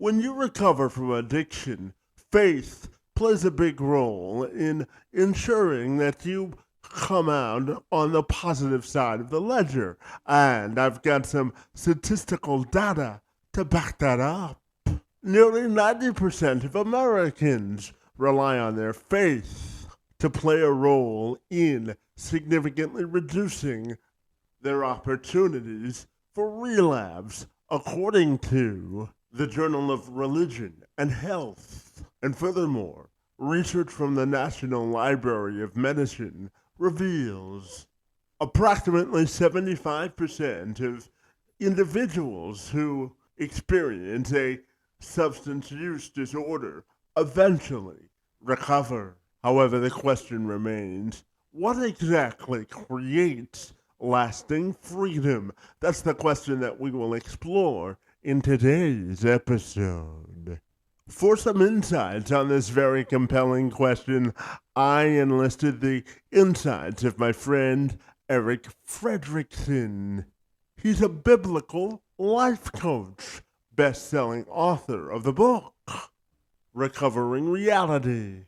When you recover from addiction, faith plays a big role in ensuring that you come out on the positive side of the ledger. And I've got some statistical data to back that up. Nearly 90% of Americans rely on their faith to play a role in significantly reducing their opportunities for relapse, according to the Journal of Religion and Health. And furthermore, research from the National Library of Medicine reveals approximately 75% of individuals who experience a substance use disorder eventually recover. However, the question remains, what exactly creates lasting freedom? That's the question that we will explore in today's episode. For some insights on this very compelling question, I enlisted the insights of my friend Erik Frederickson. He's a biblical life coach, best-selling author of the book Recovering Reality,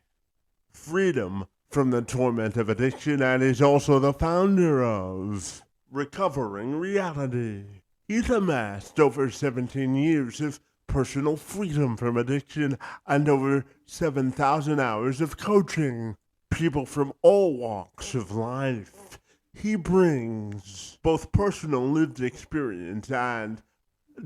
Freedom from the Torment of Addiction, and is also the founder of Recovering Reality. He's amassed over 17 years of personal freedom from addiction and over 7,000 hours of coaching people from all walks of life. He brings both personal lived experience and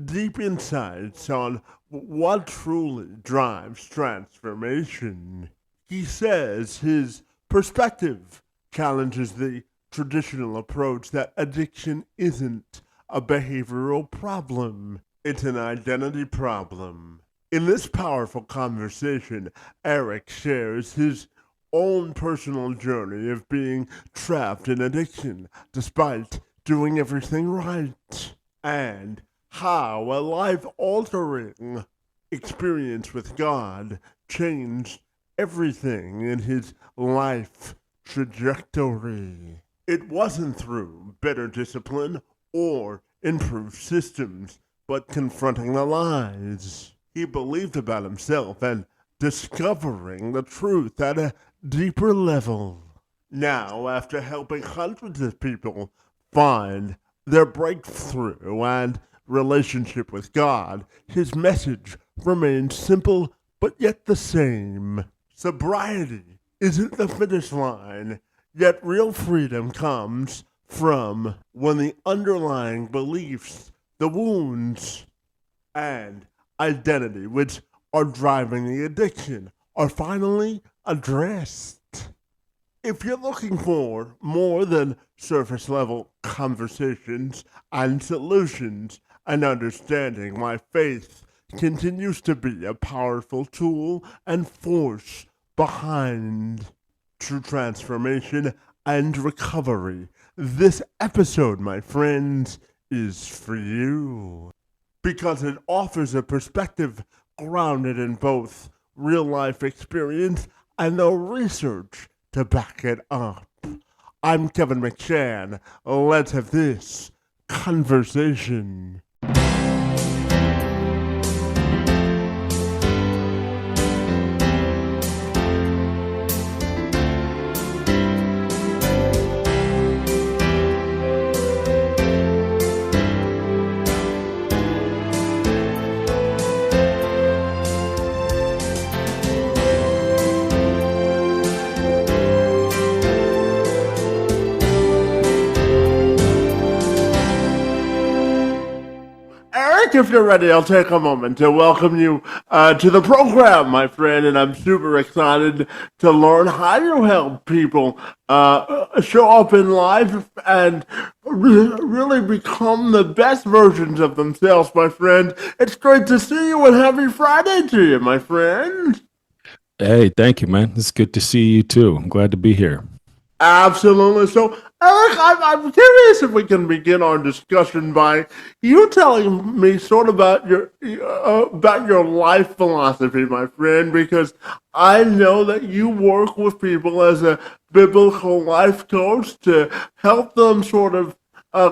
deep insights on what truly drives transformation. He says his perspective challenges the traditional approach that addiction isn't a behavioral problem, it's an identity problem. In this powerful conversation, Erik shares his own personal journey of being trapped in addiction despite doing everything right, and how a life-altering experience with God changed everything in his life trajectory. It wasn't through better discipline or improved systems, but confronting the lies he believed about himself and discovering the truth at a deeper level. Now, after helping hundreds of people find their breakthrough and relationship with God, his message remains simple but yet the same. Sobriety isn't the finish line, yet real freedom comes from when the underlying beliefs, the wounds, and identity which are driving the addiction are finally addressed. If you're looking for more than surface level conversations and solutions and understanding why faith continues to be a powerful tool and force behind true transformation and recovery, this episode, my friends, is for you. Because it offers a perspective grounded in both real life experience and the research to back it up. I'm Kevin McShann. Let's have this conversation. If you're ready, I'll take a moment to welcome you to the program, my friend, and I'm super excited to learn how you help people show up in life and really become the best versions of themselves, my friend. It's great to see you and happy Friday to you, my friend. Hey, thank you, man. It's good to see you too. I'm glad to be here. Absolutely. So, Erik, I'm curious if we can begin our discussion by you telling me sort of about your life philosophy, my friend, because I know that you work with people as a biblical life coach to help them sort of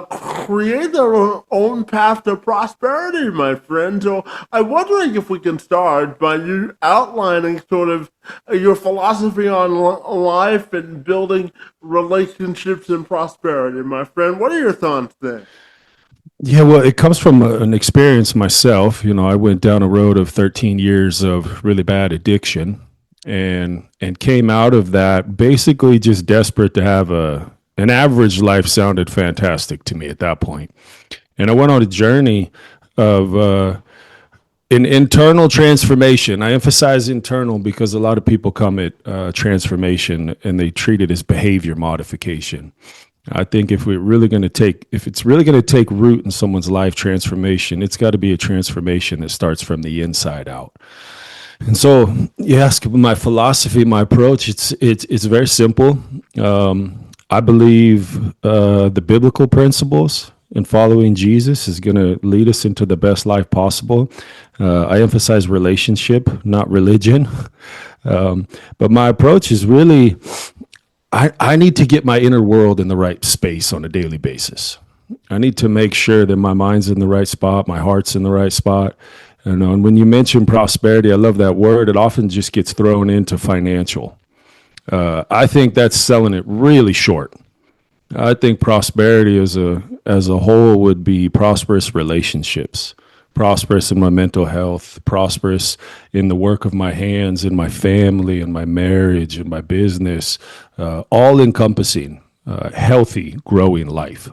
create their own path to prosperity, my friend. So I'm wondering if we can start by you outlining sort of your philosophy on life and building relationships and prosperity, my friend. What are your thoughts there? Yeah, well, it comes from an experience myself. You know, I went down a road of 13 years of really bad addiction, and came out of that basically just desperate to have an average life. Sounded fantastic to me at that point. And I went on a journey of an internal transformation. I emphasize internal because a lot of people come at transformation and they treat it as behavior modification. I think if it's really going to take root in someone's life transformation, it's got to be a transformation that starts from the inside out. And so you ask my philosophy, my approach, it's very simple. I believe the biblical principles and following Jesus is going to lead us into the best life possible. I emphasize relationship, not religion. But my approach is really, I need to get my inner world in the right space on a daily basis. I need to make sure that my mind's in the right spot, my heart's in the right spot. And when you mention prosperity, I love that word. It often just gets thrown into financial. I think that's selling it really short. I think prosperity as a whole would be prosperous relationships, prosperous in my mental health, prosperous in the work of my hands, in my family, in my marriage, in my business, all encompassing healthy, growing life.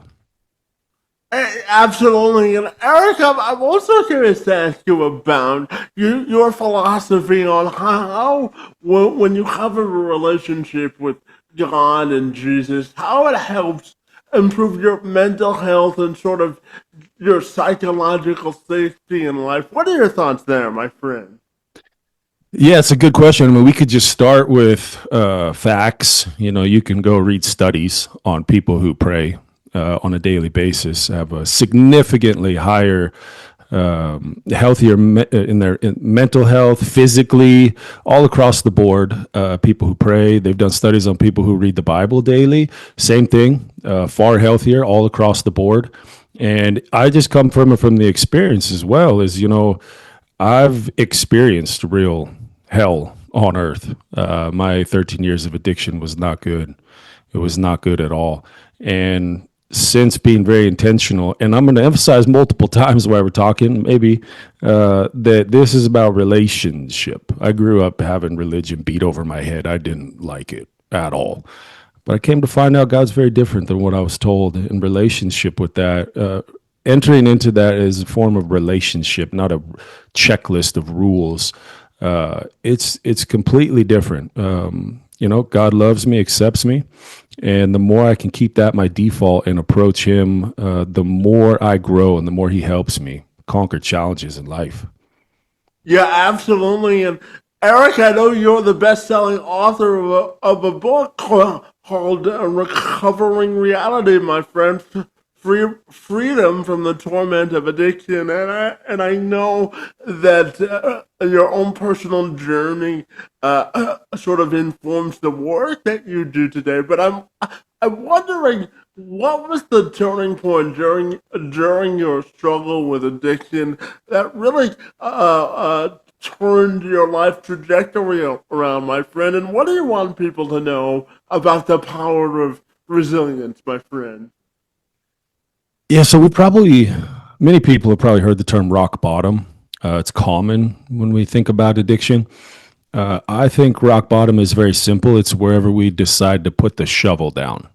Absolutely. And Eric, I'm also curious to ask you about your philosophy on how when you have a relationship with God and Jesus, how it helps improve your mental health and sort of your psychological safety in life. What are your thoughts there, my friend? Yeah, it's a good question. I mean, we could just start with facts. You know, you can go read studies on people who pray on a daily basis, have a significantly higher, healthier in mental health, physically, all across the board. People who pray, they've done studies on people who read the Bible daily. Same thing, far healthier, all across the board. And I just come from the experience as well as, you know, I've experienced real hell on earth. My 13 years of addiction was not good. It was not good at all. And since being very intentional, and I'm going to emphasize multiple times while we're talking, maybe that this is about relationship. I grew up having religion beat over my head. I didn't like it at all. But I came to find out God's very different than what I was told in relationship with that. Entering into that is a form of relationship, not a checklist of rules. It's completely different. You know, God loves me, accepts me, and the more I can keep that my default and approach Him, the more I grow and the more He helps me conquer challenges in life. Yeah, absolutely. And Eric, I know you're the best-selling author of a book called "Recovering Reality," my friend. Freedom from the torment of addiction, and I know that your own personal journey sort of informs the work that you do today. But I'm wondering, what was the turning point during your struggle with addiction that really turned your life trajectory around, my friend? And what do you want people to know about the power of resilience, my friend? Yeah, so many people have probably heard the term rock bottom. It's common when we think about addiction. I think rock bottom is very simple. It's wherever we decide to put the shovel down.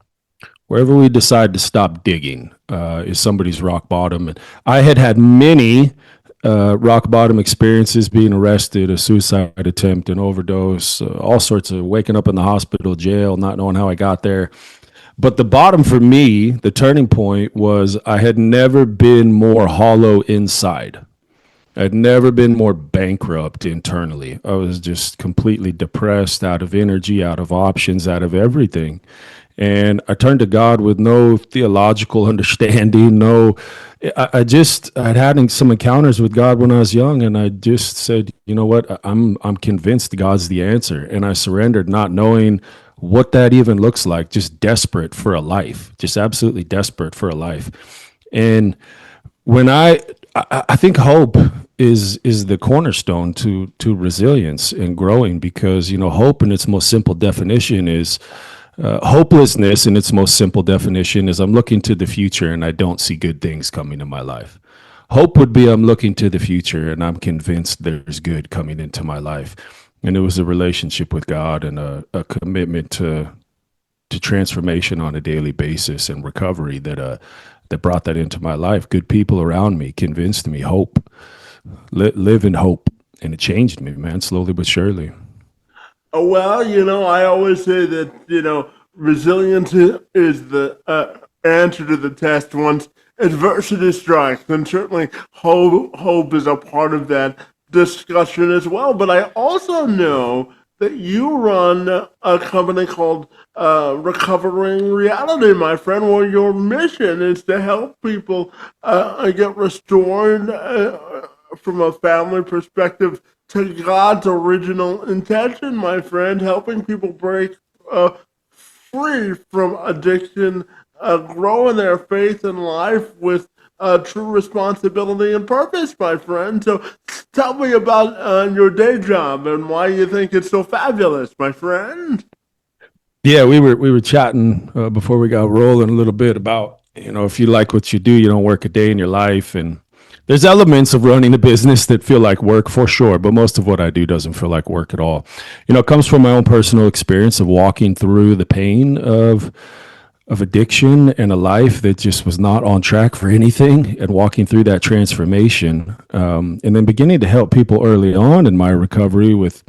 Wherever we decide to stop digging is somebody's rock bottom. And I had many rock bottom experiences, being arrested, a suicide attempt, an overdose, all sorts of waking up in the hospital, jail, not knowing how I got there. But the bottom for me, the turning point was I had never been more hollow inside. I'd never been more bankrupt internally. I was just completely depressed, out of energy, out of options, out of everything. And I turned to God with no theological understanding. I'd had some encounters with God when I was young, and I just said, you know what, I'm convinced God's the answer. And I surrendered, not knowing what that even looks like, just desperate for a life, just absolutely desperate for a life. And when I think hope is the cornerstone to resilience and growing, because hope in its most simple definition is hopelessness. In its most simple definition is I'm looking to the future and I don't see good things coming in my life. Hope would be I'm looking to the future and I'm convinced there's good coming into my life. And it was a relationship with God and a commitment to transformation on a daily basis and recovery that brought that into my life. Good people around me convinced me hope, live in hope, and it changed me, man, slowly but surely. Well, I always say that, resilience is the answer to the test once adversity strikes. And certainly hope is a part of that discussion as well. But I also know that you run a company called Recovering Reality, my friend, where your mission is to help people get restored from a family perspective to God's original intention, my friend, helping people break free from addiction, grow in their faith and life with true responsibility and purpose, my friend. So tell me about your day job and why you think it's so fabulous, my friend. Yeah, we were chatting before we got rolling a little bit about if you like what you do, you don't work a day in your life, and there's elements of running a business that feel like work for sure, but most of what I do doesn't feel like work at all. It comes from my own personal experience of walking through the pain of addiction and a life that just was not on track for anything, and walking through that transformation, and then beginning to help people early on in my recovery with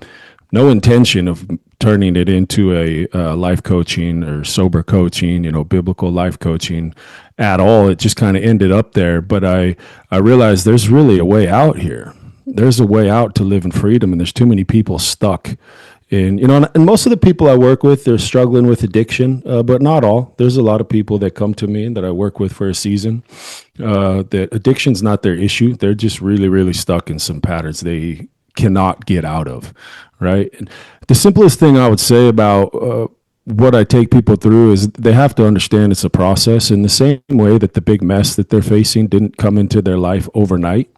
no intention of turning it into a life coaching or sober coaching, biblical life coaching at all. It just kind of ended up there. But I realized there's really a way out here. There's a way out to live in freedom, and there's too many people stuck in, and most of the people I work with, they're struggling with addiction, but not all. There's a lot of people that come to me and that I work with for a season, that addiction's not their issue. They're just really, really stuck in some patterns they cannot get out of, right? And the simplest thing I would say about what I take people through is they have to understand it's a process, in the same way that the big mess that they're facing didn't come into their life overnight.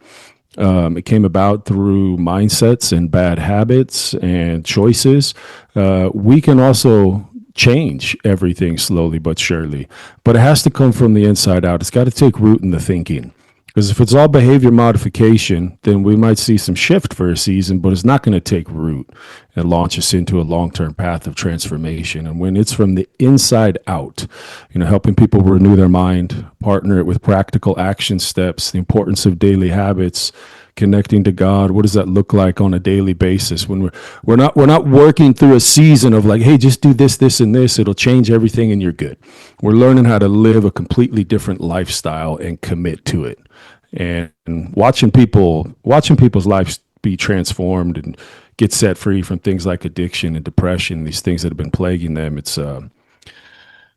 It came about through mindsets and bad habits and choices. We can also change everything slowly but surely, but it has to come from the inside out. It's got to take root in the thinking. Because if it's all behavior modification, then we might see some shift for a season, but it's not going to take root and launch us into a long-term path of transformation. And when it's from the inside out, helping people renew their mind, partner it with practical action steps, the importance of daily habits, connecting to God. What does that look like on a daily basis? When we're not working through a season of like, hey, just do this, this, and this. It'll change everything, and you're good. We're learning how to live a completely different lifestyle and commit to it. And watching people's lives be transformed and get set free from things like addiction and depression, these things that have been plaguing them. It's I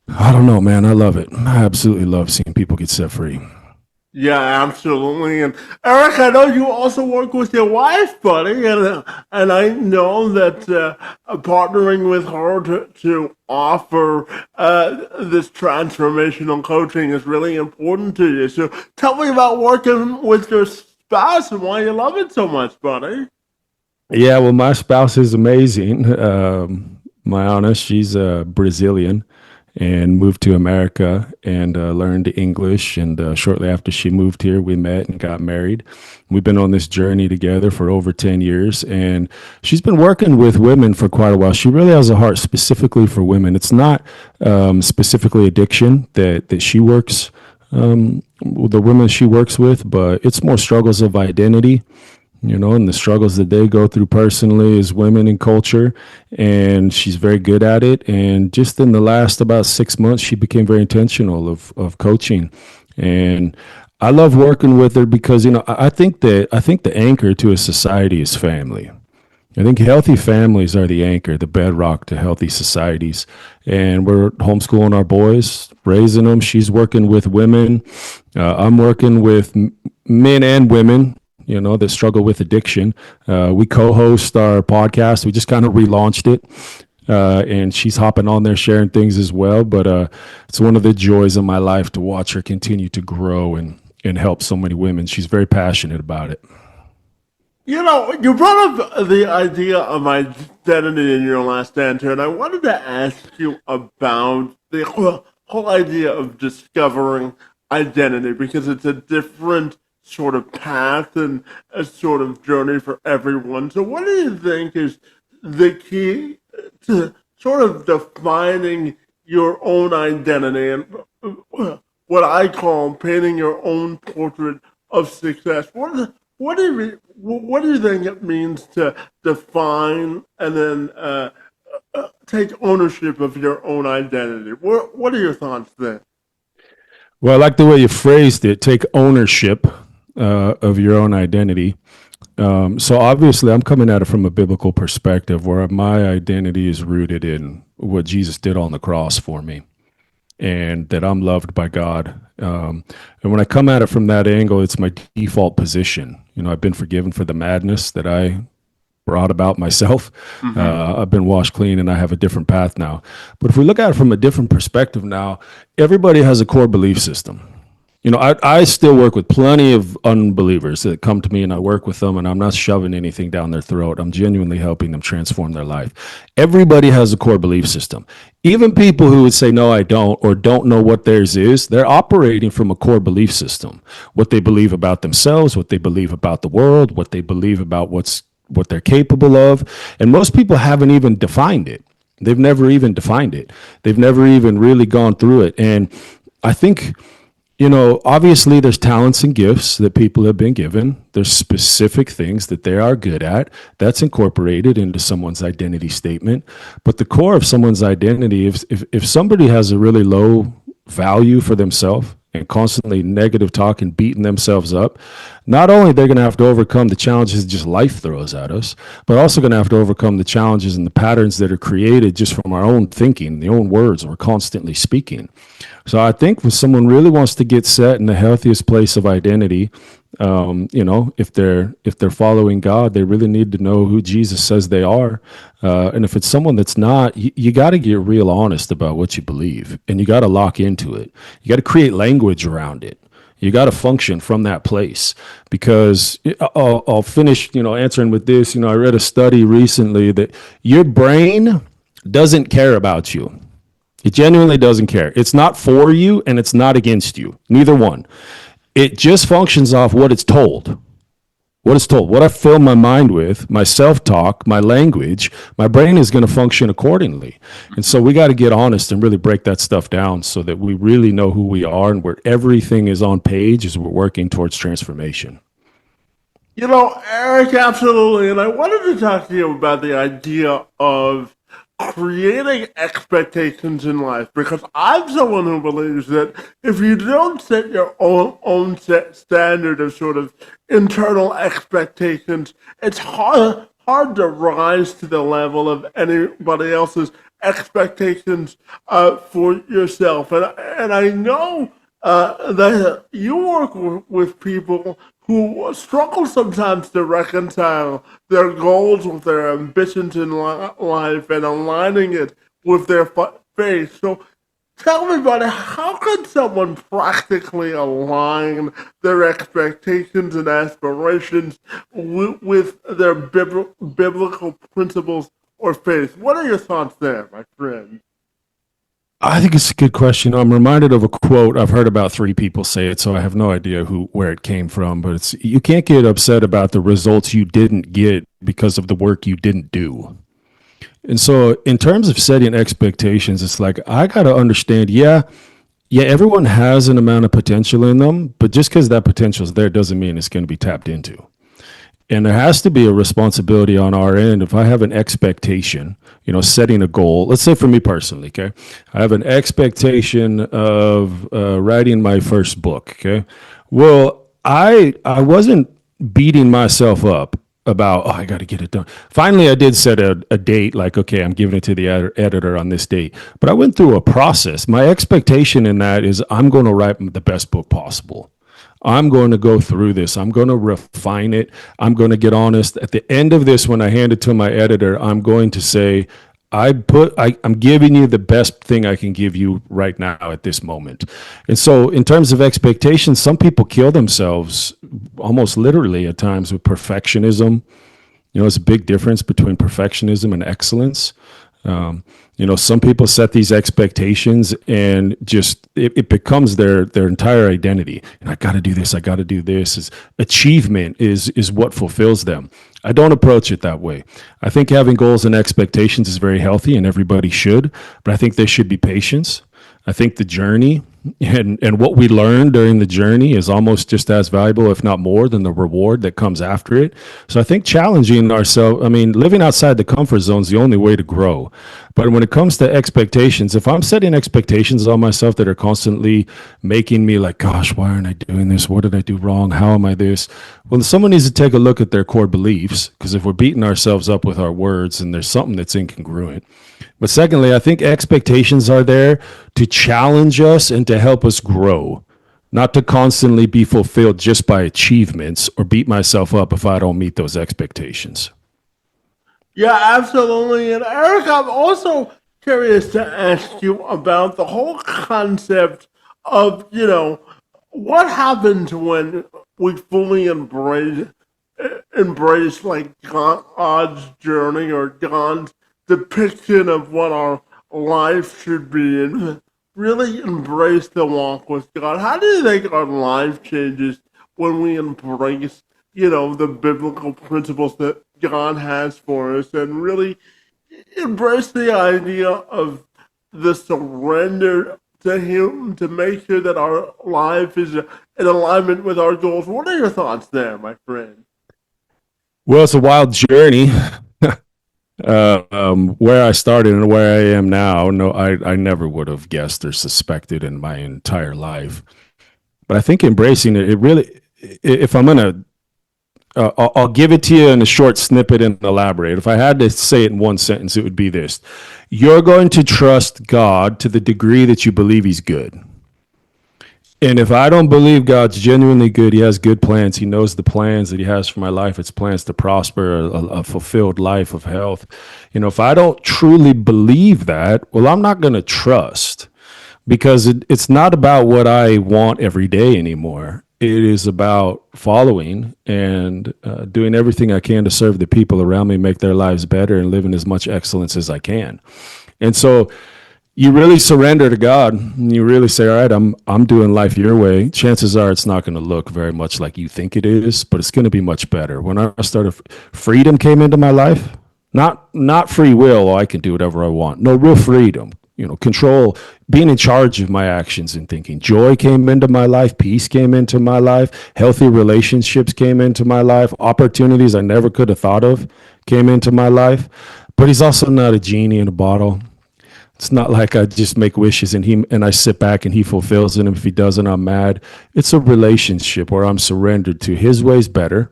don't know, man. I love it. I absolutely love seeing people get set free. Yeah, absolutely. And Erik, I know you also work with your wife, buddy, and I know that partnering with her to offer this transformational coaching is really important to you. So tell me about working with your spouse and why you love it so much, buddy. Yeah, well, my spouse is amazing. My Anna, she's Brazilian and moved to America and learned English. And shortly after she moved here, we met and got married. We've been on this journey together for over 10 years. And she's been working with women for quite a while. She really has a heart specifically for women. It's not specifically addiction that she works, the women she works with, but it's more struggles of identity, and the struggles that they go through personally as women in culture. And she's very good at it. And just in the last about 6 months, she became very intentional of coaching. And I love working with her because, I think the anchor to a society is family. I think healthy families are the anchor, the bedrock to healthy societies. And we're homeschooling our boys, raising them. She's working with women. I'm working with men and women, that struggle with addiction. We co-host our podcast. We just kind of relaunched it. and she's hopping on there sharing things as well. But it's one of the joys of my life to watch her continue to grow and help so many women. She's very passionate about it. You know, you brought up the idea of identity in your last answer, and I wanted to ask you about the whole idea of discovering identity because it's a different sort of path and a sort of journey for everyone. So, what do you think is the key to sort of defining your own identity and what I call painting your own portrait of success? What do you think it means to define and then take ownership of your own identity? What are your thoughts there? Well, I like the way you phrased it. Take ownership of your own identity. So obviously, I'm coming at it from a biblical perspective, where my identity is rooted in what Jesus did on the cross for me, and that I'm loved by God. And when I come at it from that angle, it's my default position. You know, I've been forgiven for the madness that I brought about myself. I've been washed clean and I have a different path now. But if we look at it from a different perspective now, everybody has a core belief system. You know, I still work with plenty of unbelievers that come to me and I work with them, and I'm not shoving anything down their throat. I'm genuinely helping them transform their life. Everybody has a core belief system. Even people who would say, no, I don't, or don't know what theirs is, they're operating from a core belief system. What they believe about themselves, what they believe about the world, what they believe about what they're capable of. And most people haven't even defined it. They've never even defined it. They've never even really gone through it. And I think, you know, obviously there's talents and gifts that people have been given. There's specific things that they are good at. That's incorporated into someone's identity statement. But the core of someone's identity, if somebody has a really low value for themselves and constantly negative talk and beating themselves up, not only they're going to have to overcome the challenges just life throws at us, but also going to have to overcome the challenges and the patterns that are created just from our own thinking, the own words we're constantly speaking. So I think when someone really wants to get set in the healthiest place of identity, you know, if they're following God, they really need to know who Jesus says they are. And if it's someone that's not, you got to get real honest about what you believe, and you got to lock into it. You got to create language around it. You got to function from that place, because I'll finish, you know, answering with this. You know, I read a study recently that your brain doesn't care about you. It genuinely doesn't care. It's not for you and it's not against you. Neither one. It just functions off what it's told. What it's told. What I fill my mind with, my self-talk, my language, my brain is going to function accordingly. And so we got to get honest and really break that stuff down so that we really know who we are and where everything is on page as we're working towards transformation. You know, Eric, absolutely. And I wanted to talk to you about the idea of creating expectations in life, because I'm someone who believes that if you don't set your own set standard of sort of internal expectations, it's hard to rise to the level of anybody else's expectations for yourself. And I know that you work with people who struggle sometimes to reconcile their goals with their ambitions in life and aligning it with their faith. So tell me about it. How can someone practically align their expectations and aspirations with their biblical principles or faith? What are your thoughts there, my friend? I think it's a good question. I'm reminded of a quote. I've heard about three people say it, so I have no idea where it came from. But it's, you can't get upset about the results you didn't get because of the work you didn't do. And so, in terms of setting expectations, it's like I got to understand. Yeah, everyone has an amount of potential in them, but just because that potential is there doesn't mean it's going to be tapped into. And there has to be a responsibility on our end. If I have an expectation, you know, setting a goal, let's say for me personally, okay, I have an expectation of writing my first book, okay. Well, I wasn't beating myself up about, oh, I got to get it done. Finally, I did set a date, like, okay, I'm giving it to the editor on this date. But I went through a process. My expectation in that is I'm going to write the best book possible. I'm going to go through this. I'm going to refine it. I'm going to get honest. At the end of this, when I hand it to my editor, I'm going to say, I'm giving you the best thing I can give you right now at this moment. And so in terms of expectations, some people kill themselves almost literally at times with perfectionism. There's a big difference between perfectionism and excellence. Um, some people set these expectations and just it becomes their entire identity. And I got to do this. I got to do this. Achievement is what fulfills them. I don't approach it that way. I think having goals and expectations is very healthy, and everybody should. But I think there should be patience. I think the journey and what we learn during the journey is almost just as valuable, if not more, than the reward that comes after it. So I think challenging ourselves, living outside the comfort zone is the only way to grow. But when it comes to expectations, if I'm setting expectations on myself that are constantly making me like, gosh, why aren't I doing this? What did I do wrong? How am I this? Well, someone needs to take a look at their core beliefs, because if we're beating ourselves up with our words, then there's something that's incongruent. But secondly, I think expectations are there to challenge us and to help us grow, not to constantly be fulfilled just by achievements or beat myself up if I don't meet those expectations. Yeah, absolutely. And Eric, I'm also curious to ask you about the whole concept of, what happens when we fully embrace like God's journey or God's depiction of what our life should be, and really embrace the walk with God. How do you think our life changes when we embrace, the biblical principles that God has for us, and really embrace the idea of the surrender to Him to make sure that our life is in alignment with our goals? What are your thoughts there, my friend? Well, it's a wild journey. Where I started and where I am now, no, I never would have guessed or suspected in my entire life. But I think embracing it really, if I'm gonna, I'll give it to you in a short snippet and elaborate. If I had to say it in one sentence, it would be this: you're going to trust God to the degree that you believe He's good. And if I don't believe God's genuinely good, He has good plans. He knows the plans that He has for my life. It's plans to prosper, a fulfilled life of health. If I don't truly believe that, well, I'm not going to trust, because it's not about what I want every day anymore. It is about following and doing everything I can to serve the people around me, make their lives better, and live in as much excellence as I can. And so you really surrender to God, and you really say, all right, I'm doing life your way. Chances are it's not going to look very much like you think it is, but it's going to be much better. When I started, freedom came into my life, not free will, I can do whatever I want. No, real freedom, control, being in charge of my actions and thinking. Joy came into my life, peace came into my life, healthy relationships came into my life, opportunities I never could have thought of came into my life. But He's also not a genie in a bottle. It's not like I just make wishes and I sit back and He fulfills it. And if He doesn't, I'm mad. It's a relationship where I'm surrendered to His ways better.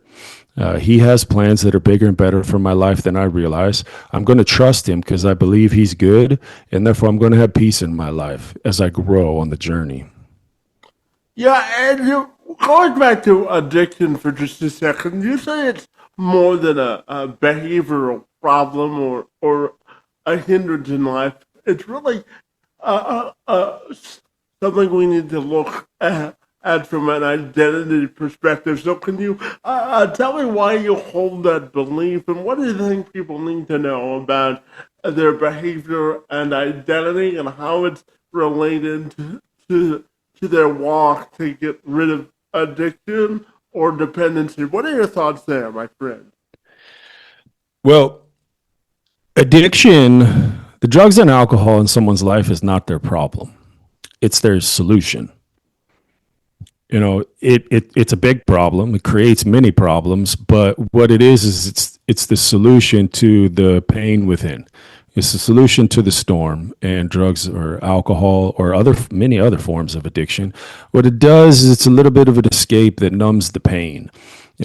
He has plans that are bigger and better for my life than I realize. I'm going to trust Him because I believe He's good, and therefore I'm going to have peace in my life as I grow on the journey. Yeah, and going back to addiction for just a second, you say it's more than a behavioral problem or a hindrance in life. It's really something we need to look at from an identity perspective. So, can you tell me why you hold that belief, and what do you think people need to know about their behavior and identity, and how it's related to their walk to get rid of addiction or dependency? What are your thoughts there, my friend? Well, addiction, the drugs and alcohol in someone's life is not their problem. It's their solution. It's a big problem. It creates many problems, but what it is it's the solution to the pain within. It's the solution to the storm. And drugs or alcohol or many other forms of addiction, what it does is it's a little bit of an escape that numbs the pain.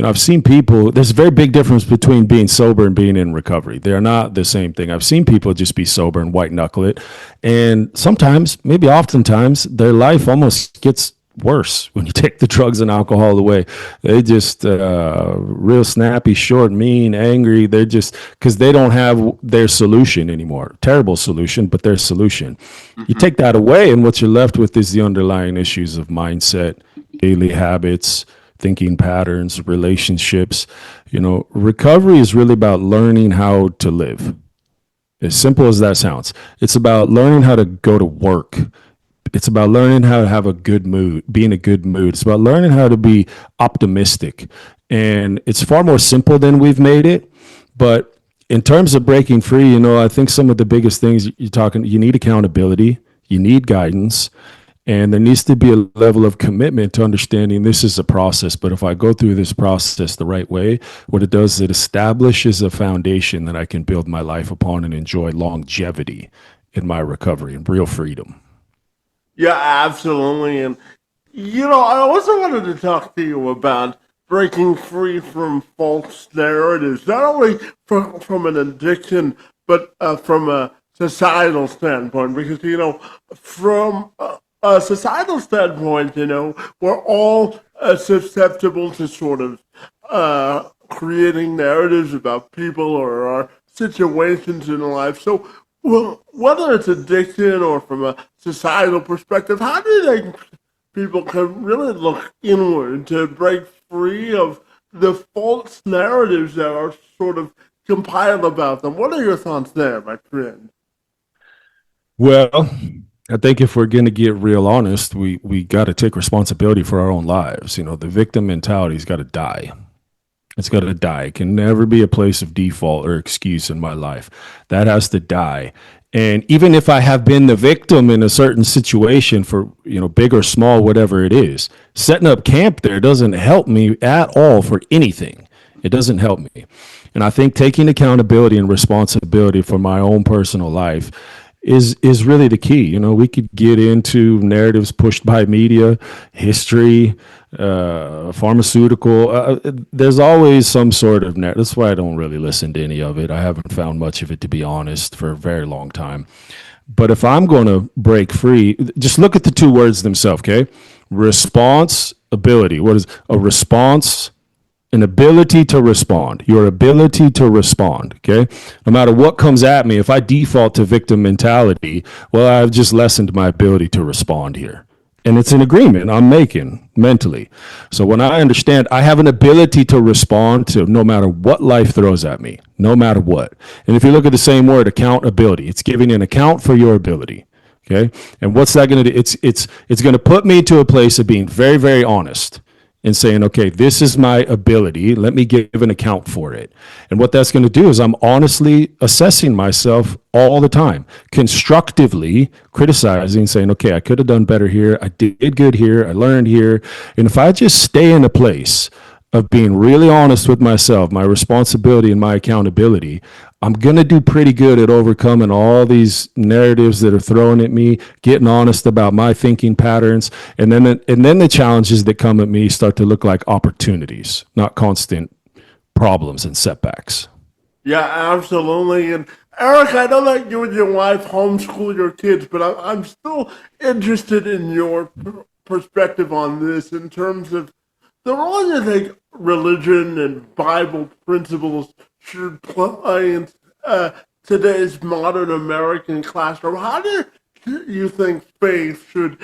I've seen people, there's a very big difference between being sober and being in recovery. They're not the same thing. I've seen people just be sober and white knuckle it. And sometimes, maybe oftentimes, their life almost gets worse when you take the drugs and alcohol away. They just real snappy, short, mean, angry. They're just because they don't have their solution anymore. Terrible solution, but their solution. You Hmm. take that away, and what you're left with is the underlying issues of mindset, daily habits, thinking patterns, relationships. Recovery is really about learning how to live. As simple as that sounds, it's about learning how to go to work. It's about learning how to have a good mood, be in a good mood. It's about learning how to be optimistic. And it's far more simple than we've made it. But in terms of breaking free, I think some of the biggest things you need accountability, you need guidance, and there needs to be a level of commitment to understanding this is a process. But if I go through this process the right way, what it does is it establishes a foundation that I can build my life upon and enjoy longevity in my recovery and real freedom. Yeah, absolutely. And, I also wanted to talk to you about breaking free from false narratives, not only from an addiction, but from a societal standpoint. Because, from a societal standpoint, we're all susceptible to sort of creating narratives about people or our situations in life. So, well, whether it's addiction or from a societal perspective, how do you think people can really look inward to break free of the false narratives that are sort of compiled about them? What are your thoughts there, my friend? Well, I think if we're going to get real honest, we got to take responsibility for our own lives. The victim mentality's got to die. It's got to die. It can never be a place of default or excuse in my life. That has to die. And even if I have been the victim in a certain situation for, big or small, whatever it is, setting up camp there doesn't help me at all for anything. It doesn't help me. And I think taking accountability and responsibility for my own personal life is really the key. We could get into narratives pushed by media, history, pharmaceutical. There's always some sort of narrative. That's why I don't really listen to any of it. I haven't found much of it, to be honest, for a very long time. But if I'm going to break free, just look at the two words themselves, okay? Responsibility. What is a response? An ability to respond, your ability to respond, okay? No matter what comes at me, if I default to victim mentality, well, I've just lessened my ability to respond here. And it's an agreement I'm making mentally. So when I understand I have an ability to respond to no matter what life throws at me, no matter what. And if you look at the same word, accountability, it's giving an account for your ability, okay? And what's that going to do? It's going to put me to a place of being very, very honest and saying, okay, this is my ability. Let me give an account for it. And what that's going to do is I'm honestly assessing myself all the time, constructively criticizing, saying, okay, I could have done better here. I did good here. I learned here. And if I just stay in a place of being really honest with myself, my responsibility and my accountability, I'm going to do pretty good at overcoming all these narratives that are thrown at me, getting honest about my thinking patterns. And then the challenges that come at me start to look like opportunities, not constant problems and setbacks. Yeah, absolutely. And Eric, I know that you and your wife homeschool your kids, but I'm still interested in your perspective on this in terms of the role you think religion and Bible principles should play in today's modern American classroom. How do you think faith should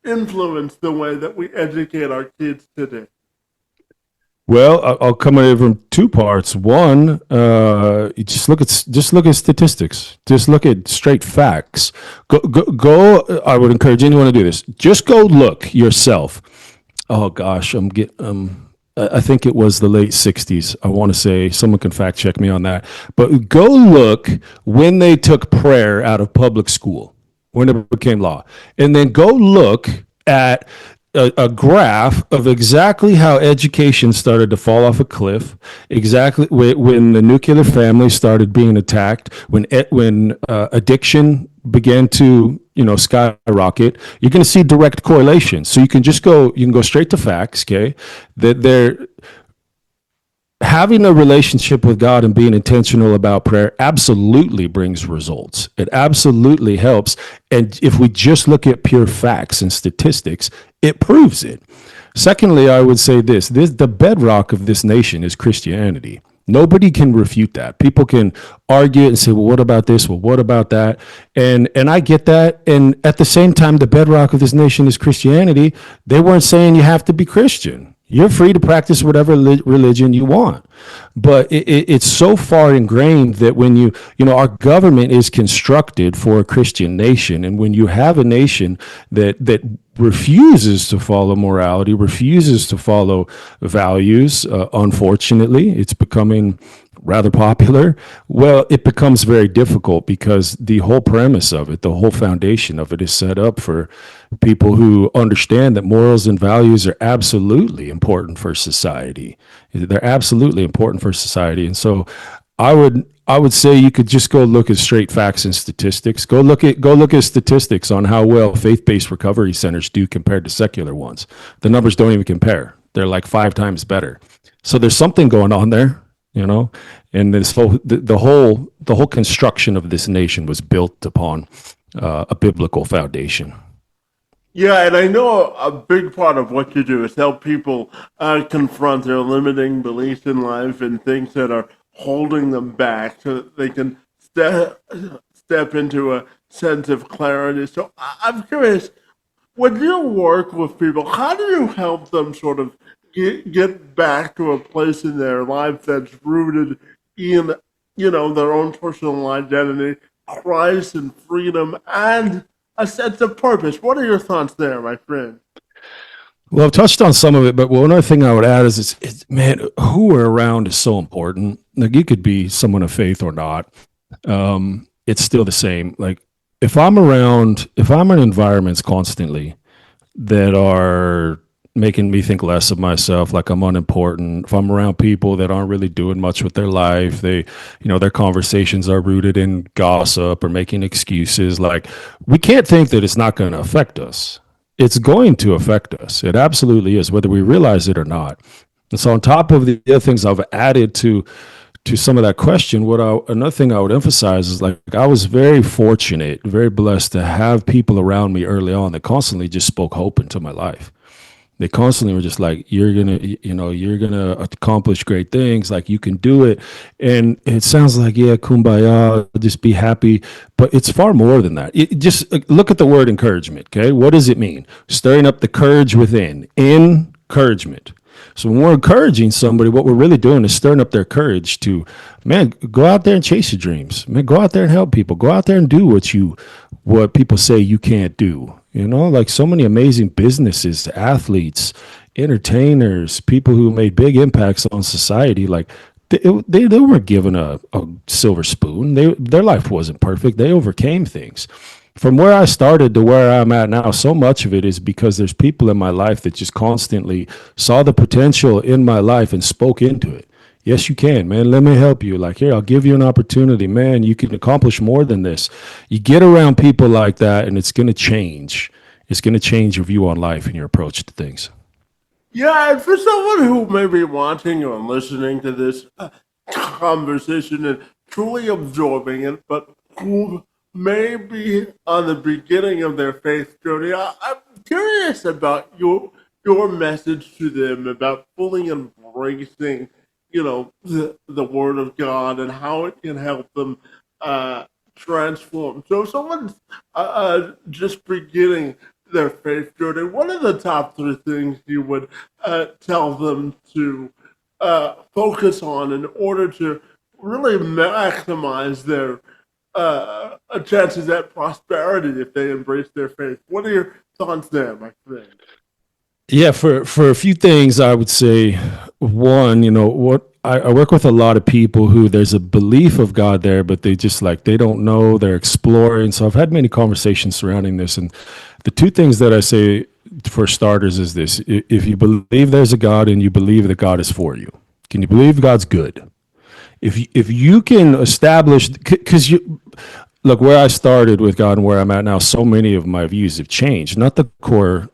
influence the way that we educate our kids today? Well, I'll come at it from two parts. One, you just look at statistics. Just look at straight facts. Go. I would encourage anyone to do this. Just go look yourself. Oh gosh, I think it was the late 60s. I want to say, someone can fact check me on that. But go look when they took prayer out of public school, when it became law. And then go look at a graph of exactly how education started to fall off a cliff, exactly when the nuclear family started being attacked, when addiction began to skyrocket. You're going to see direct correlation. So you can go straight to facts, okay? That there having a relationship with God and being intentional about prayer absolutely brings results. It absolutely helps. And if we just look at pure facts and statistics, it proves it. Secondly, I would say this the bedrock of this nation is Christianity. Nobody can refute that. People can argue and say, well, what about this? Well, what about that? And I get that. And at the same time, the bedrock of this nation is Christianity. They weren't saying you have to be Christian. You're free to practice whatever religion you want. But it's so far ingrained that when our government is constructed for a Christian nation. And when you have a nation that refuses to follow morality, refuses to follow values, unfortunately, it's becoming rather popular. Well, it becomes very difficult because the whole premise of it, the whole foundation of it is set up for people who understand that morals and values are absolutely important for society. They're absolutely important for society. And so I would say you could just go look at straight facts and statistics. Go look at statistics on how well faith-based recovery centers do compared to secular ones. The numbers don't even compare. They're like 5 times better. So there's something going on there. And the whole construction of this nation was built upon a biblical foundation. Yeah, and I know a big part of what you do is help people confront their limiting beliefs in life and things that are holding them back so that they can step into a sense of clarity. So I'm curious, when you work with people, how do you help them sort of get back to a place in their life that's rooted in, their own personal identity, Christ and freedom, and a sense of purpose? What are your thoughts there, my friend? Well, I've touched on some of it, but one other thing I would add is man, who we're around is so important. Like, you could be someone of faith or not. It's still the same. Like, if I'm in environments constantly that are making me think less of myself, like I'm unimportant, if I'm around people that aren't really doing much with their life, their conversations are rooted in gossip or making excuses, like, we can't think that it's not going to affect us. It's going to affect us. It absolutely is, whether we realize it or not. And so on top of the other things I've added to some of that question, another thing I would emphasize is, like, I was very fortunate, very blessed to have people around me early on that constantly just spoke hope into my life. They constantly were just like, you're gonna accomplish great things. Like, you can do it. And it sounds like, yeah, kumbaya, just be happy. But it's far more than that. Just look at the word encouragement. Okay. What does it mean? Stirring up the courage within. Encouragement. So when we're encouraging somebody, what we're really doing is stirring up their courage to, man, go out there and chase your dreams. Man, go out there and help people. Go out there and do what people say you can't do. Like, so many amazing businesses, athletes, entertainers, people who made big impacts on society. Like, they weren't given a silver spoon. Their life wasn't perfect. They overcame things. From where I started to where I'm at now, so much of it is because there's people in my life that just constantly saw the potential in my life and spoke into it. Yes, you can, man. Let me help you. Like, here, I'll give you an opportunity, man. You can accomplish more than this. You get around people like that, and it's going to change. It's going to change your view on life and your approach to things. Yeah, and for someone who may be watching or listening to this conversation and truly absorbing it, but who may be on the beginning of their faith journey, I'm curious about your message to them about fully embracing, the Word of God and how it can help them transform. So if someone's just beginning their faith journey, what are the top 3 things you would tell them to focus on in order to really maximize their chances at prosperity if they embrace their faith? What are your thoughts there, my friend? Yeah, for a few things, I would say, one, what I work with a lot of people who there's a belief of God there, but they just, like, they don't know, they're exploring. So I've had many conversations surrounding this. And the 2 things that I say for starters is this: if you believe there's a God and you believe that God is for you, can you believe God's good? If you can establish, because look, where I started with God and where I'm at now, so many of my views have changed. Not the core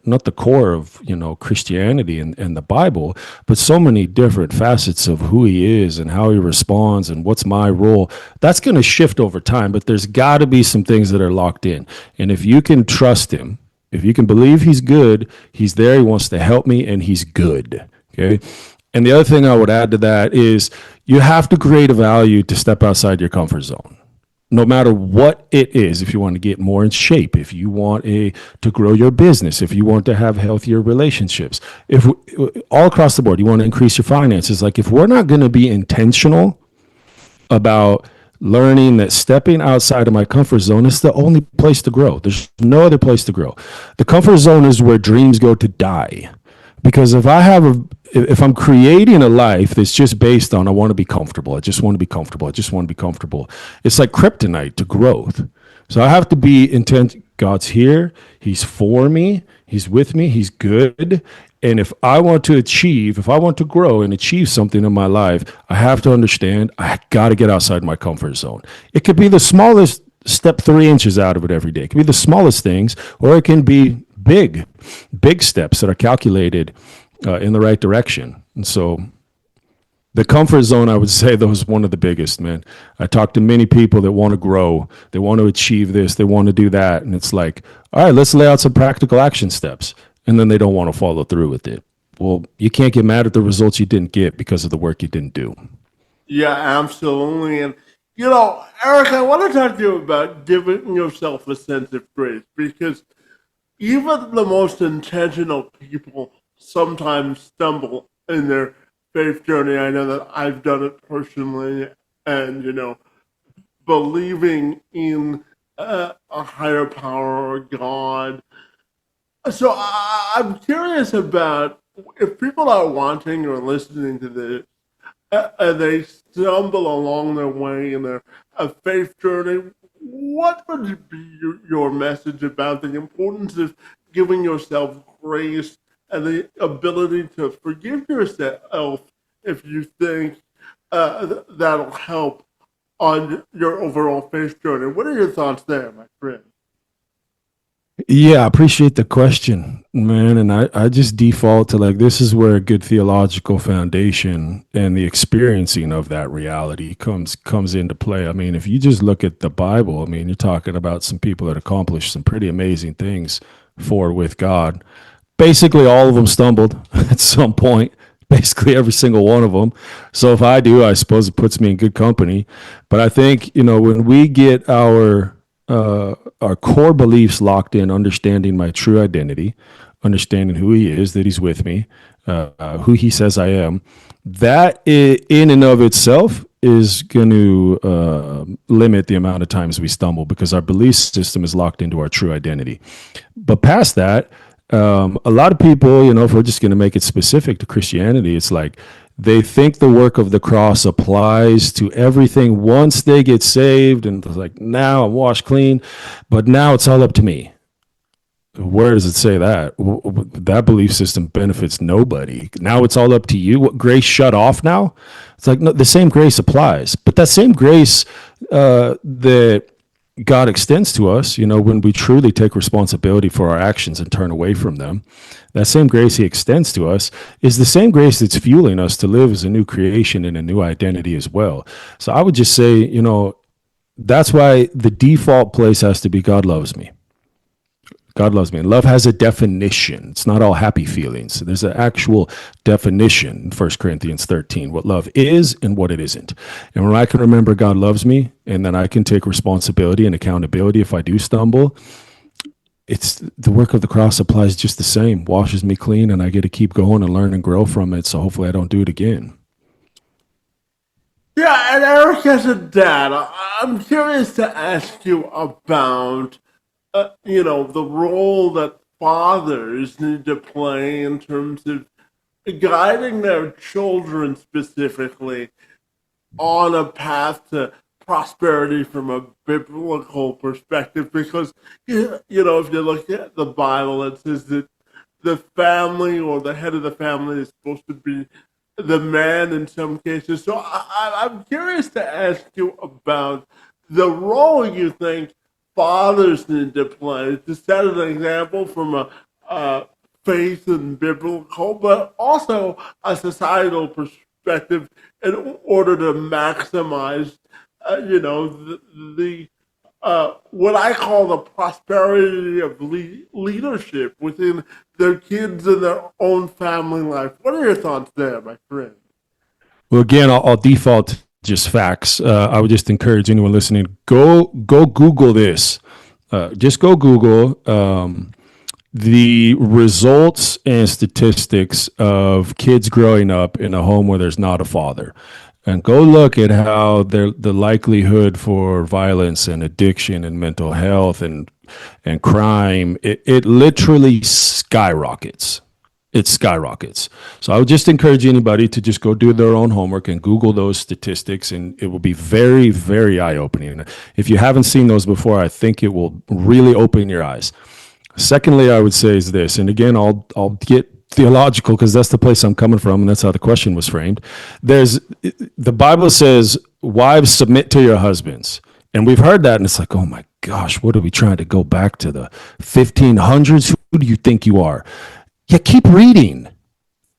of, Christianity and the Bible, but so many different facets of who he is and how he responds and what's my role. That's going to shift over time, but there's got to be some things that are locked in. And if you can trust him, if you can believe he's good, he's there, he wants to help me, and he's good. Okay. And the other thing I would add to that is you have to create a value to step outside your comfort zone, no matter what it is. If you want to get more in shape, if you want to grow your business, if you want to have healthier relationships, if all across the board you want to increase your finances, like if we're not going to be intentional about learning that stepping outside of my comfort zone is the only place to grow. There's no other place to grow. The comfort zone is where dreams go to die. Because if I'm creating a life that's just based on I want to be comfortable, I just want to be comfortable, I just want to be comfortable, it's like kryptonite to growth. So I have to be intent. God's here, he's for me, he's with me, he's good. And if I want to grow and achieve something in my life, I have to understand I got to get outside my comfort zone. It could be the smallest step 3 inches out of it every day. It can be the smallest things, or it can be big steps that are calculated in the right direction. And so the comfort zone, I would say, that was one of the biggest, man. I talk to many people that want to grow, they want to achieve this, they want to do that. And it's like, all right, let's lay out some practical action steps. And then they don't want to follow through with it. Well, you can't get mad at the results you didn't get because of the work you didn't do. Yeah, absolutely. And, Eric, I want to talk to you about giving yourself a sense of grace because even the most intentional people sometimes stumble in their faith journey. I know that I've done it personally, and believing in a higher power or God. So I'm curious about if people are wanting or listening to this, and they stumble along their way in a faith journey. What would be your message about the importance of giving yourself grace and the ability to forgive yourself if you think that'll help on your overall faith journey? What are your thoughts there, my friend? Yeah, I appreciate the question, man. And I just default to like, this is where a good theological foundation and the experiencing of that reality comes into play. I mean, if you just look at the Bible, I mean, you're talking about some people that accomplished some pretty amazing things for with God. Basically, all of them stumbled at some point. Basically, every single one of them. So if I do, I suppose it puts me in good company. But I think when we get our core beliefs locked in, understanding my true identity, understanding who he is, that he's with me, who he says I am, that in and of itself is going to limit the amount of times we stumble because our belief system is locked into our true identity. But past that, a lot of people, if we're just going to make it specific to Christianity, it's like they think the work of the cross applies to everything once they get saved, and it's like, now I'm washed clean, but now it's all up to me. Where does it say that? That belief system benefits nobody. Now it's all up to you. What, grace shut off now? It's like, no, the same grace applies, but that same grace that God extends to us, when we truly take responsibility for our actions and turn away from them, that same grace he extends to us is the same grace that's fueling us to live as a new creation and a new identity as well. So I would just say, that's why the default place has to be God loves me. God loves me. And love has a definition. It's not all happy feelings. There's an actual definition in 1 Corinthians 13, what love is and what it isn't. And when I can remember God loves me, and then I can take responsibility and accountability if I do stumble, it's the work of the cross applies just the same, washes me clean, and I get to keep going and learn and grow from it. So hopefully I don't do it again. Yeah, and Eric, as a dad, I'm curious to ask you about the role that fathers need to play in terms of guiding their children specifically on a path to prosperity from a biblical perspective. Because, if you look at the Bible, it says that the family or the head of the family is supposed to be the man in some cases. So I'm curious to ask you about the role you think fathers need to play to set an example from a faith and biblical, but also a societal perspective in order to maximize, the what I call the prosperity of leadership within their kids and their own family life. What are your thoughts there, my friend? Well, again, I'll default to just facts. I would just encourage anyone listening, go Google this. Just go Google the results and statistics of kids growing up in a home where there's not a father, and go look at how the likelihood for violence and addiction and mental health and crime, it literally skyrockets. It skyrockets. So I would just encourage anybody to just go do their own homework and Google those statistics, and it will be very, very eye-opening. If you haven't seen those before, I think it will really open your eyes. Secondly, I would say is this, and again, I'll get theological because that's the place I'm coming from, and that's how the question was framed. The Bible says, "Wives, submit to your husbands," and we've heard that, and it's like, oh my gosh, what are we trying to go back to the 1500s? Who do you think you are? Yeah, keep reading.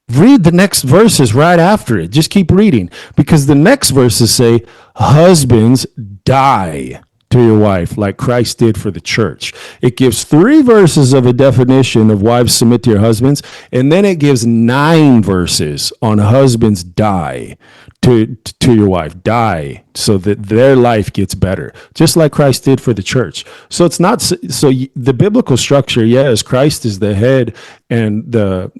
Read the next verses right after it. Just keep reading, because the next verses say, "Husbands, die to your wife like Christ did for the church." It gives 3 verses of a definition of wives submit to your husbands, and then it gives 9 verses on husbands die to your wife, die so that their life gets better, just like Christ did for the church. So it's not the biblical structure, is Christ is the head, and the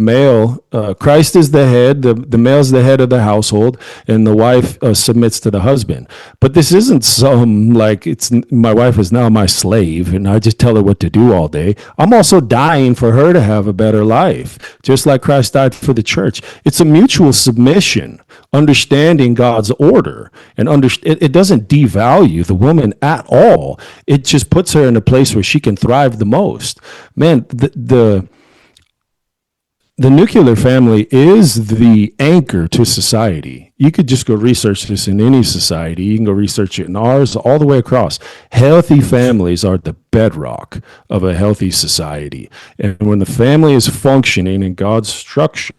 male, Christ is the head, the male is the head of the household, and the wife submits to the husband. But this isn't some like it's my wife is now my slave and I just tell her what to do all day. I'm also dying for her to have a better life, just like Christ died for the church. It's a mutual submission, understanding God's order, and it doesn't devalue the woman at all. It just puts her in a place where she can thrive the most. Man, the nuclear family is the anchor to society. You could just go research this in any society. You can go research it in ours, all the way across. Healthy families are the bedrock of a healthy society. And when the family is functioning in God's structure,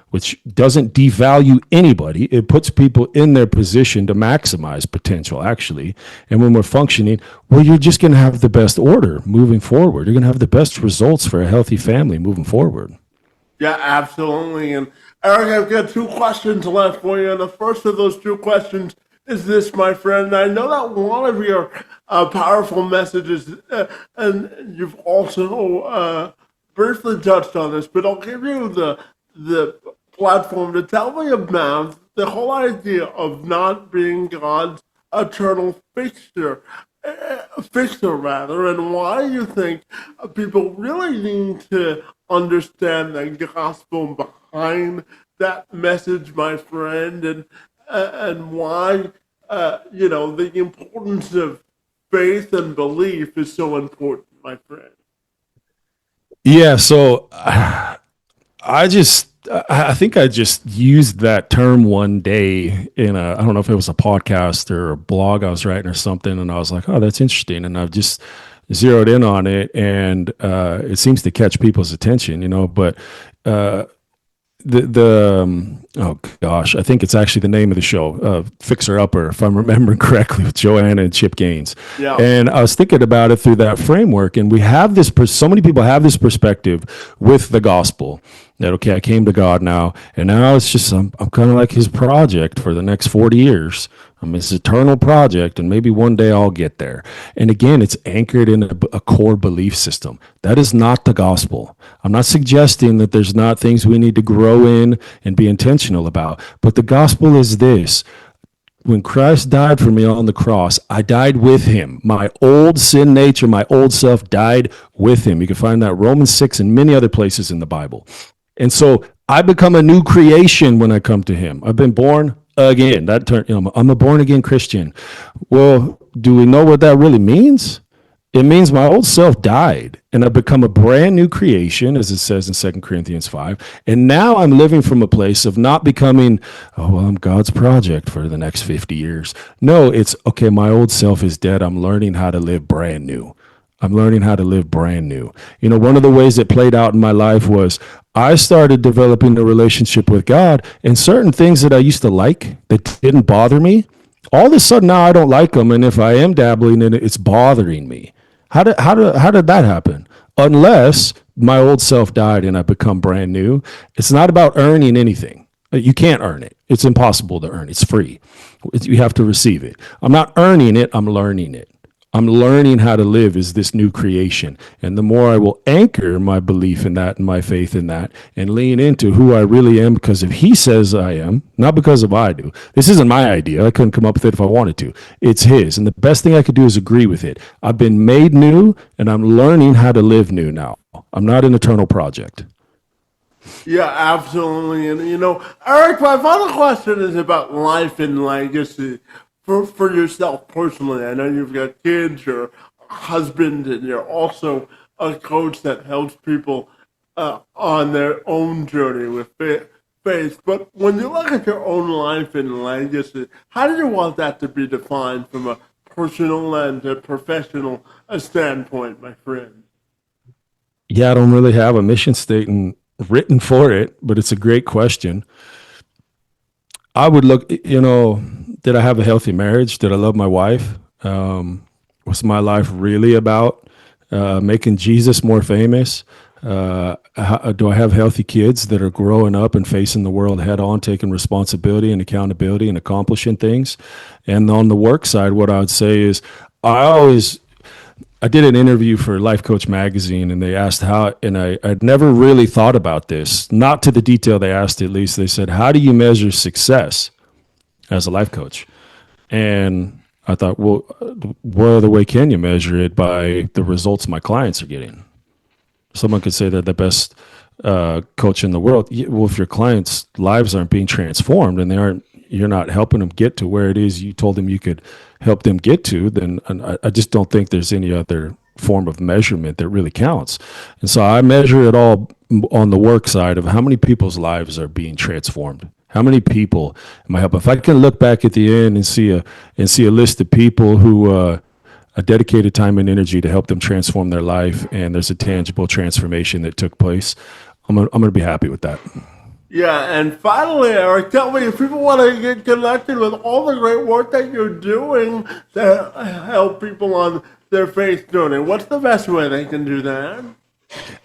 which doesn't devalue anybody, it puts people in their position to maximize potential, actually. And when we're functioning, well, you're just going to have the best order moving forward. You're going to have the best results for a healthy family moving forward. Yeah, absolutely. And Eric, I've got 2 questions left for you. And the first of those 2 questions is this, my friend. I know that one of your powerful messages, and you've also briefly touched on this, but I'll give you the platform to tell me about the whole idea of not being God's eternal fixer rather, and why you think people really need to understand the gospel behind that message, my friend, and why the importance of faith and belief is so important, my friend. Yeah, so I think I just used that term one day in I don't know if it was a podcast or a blog I was writing or something, and I was like, oh, that's interesting, and I've just zeroed in on it, and it seems to catch people's attention, but oh gosh, I think it's actually the name of the show, Fixer Upper, if I'm remembering correctly, with Joanna and Chip Gaines. Yeah. And I was thinking about it through that framework, and we have this. So many people have this perspective with the gospel that, okay, I came to God now, and now it's just I'm kind of like His project for the next 40 years. I'm His eternal project, and maybe one day I'll get there. And again, it's anchored in a core belief system. That is not the gospel. I'm not suggesting that there's not things we need to grow in and be intentional about, but the gospel is this. When Christ died for me on the cross, I died with Him. My old sin nature, my old self died with Him. You can find that Romans 6 and many other places in the Bible. And so I become a new creation when I come to Him. I've been born again. I'm a born again Christian. Well, do we know what that really means? It means my old self died and I've become a brand new creation, as it says in 2 Corinthians 5. And now I'm living from a place of not becoming, oh, well, I'm God's project for the next 50 years. No, it's okay, my old self is dead. I'm learning how to live brand new. I'm learning how to live brand new. You know, one of the ways it played out in my life was I started developing a relationship with God, and certain things that I used to like that didn't bother me, all of a sudden now I don't like them. And if I am dabbling in it, it's bothering me. How did that happen? Unless my old self died and I become brand new. It's not about earning anything. You can't earn it. It's impossible to earn. It's free. You have to receive it. I'm not earning it. I'm learning it. I'm learning how to live as this new creation. And the more I will anchor my belief in that and my faith in that and lean into who I really am because of he says I am, not because of I do. This isn't my idea. I couldn't come up with it if I wanted to. It's his. And the best thing I could do is agree with it. I've been made new and I'm learning how to live new now. I'm not an eternal project. Yeah, absolutely. And Erik, my final question is about life and legacy for yourself personally. I know you've got kids, you're a husband, and you're also a coach that helps people on their own journey with faith. But when you look at your own life and legacy, how do you want that to be defined from a personal and a professional standpoint, my friend? Yeah, I don't really have a mission statement written for it, but it's a great question. I would look, did I have a healthy marriage? Did I love my wife? Was my life really about making Jesus more famous? Do I have healthy kids that are growing up and facing the world head on, taking responsibility and accountability and accomplishing things? And on the work side, what I would say is I did an interview for Life Coach magazine and they asked how, and I'd never really thought about this, not to the detail they asked, at least. They said, how do you measure success as a life coach? And I thought, well, what other way can you measure it? By the results my clients are getting. Someone could say they're the best coach in the world. Well, if your clients' lives aren't being transformed and you're not helping them get to where it is you told them you could help them get to, then I just don't think there's any other form of measurement that really counts. And so I measure it all on the work side of how many people's lives are being transformed. How many people am I helping? If I can look back at the end and see a list of people who a dedicated time and energy to help them transform their life, and there's a tangible transformation that took place, I'm gonna be happy with that. Yeah, and finally, Erik, tell me if people want to get connected with all the great work that you're doing to help people on their faith journey, what's the best way they can do that?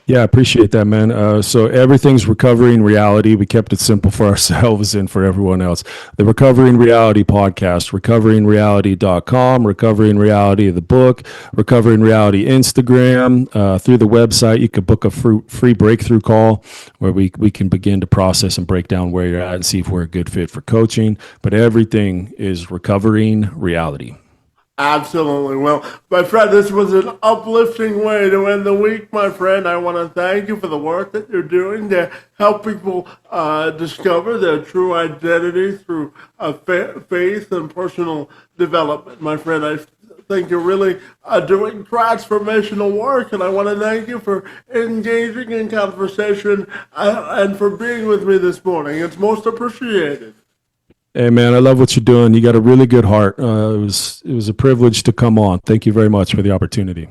Yeah, I appreciate that, man. So everything's Recovering Reality. We kept it simple for ourselves and for everyone else. The Recovering Reality podcast, recoveringreality.com, Recovering Reality, the book, Recovering Reality Instagram. Through the website, you can book a free breakthrough call where we can begin to process and break down where you're at and see if we're a good fit for coaching. But everything is Recovering Reality. Absolutely. Well, my friend, this was an uplifting way to end the week, my friend. I want to thank you for the work that you're doing to help people discover their true identity through faith and personal development. My friend, I think you're really doing transformational work, and I want to thank you for engaging in conversation and for being with me this morning. It's most appreciated. Hey, man, I love what you're doing. You got a really good heart. It was a privilege to come on. Thank you very much for the opportunity.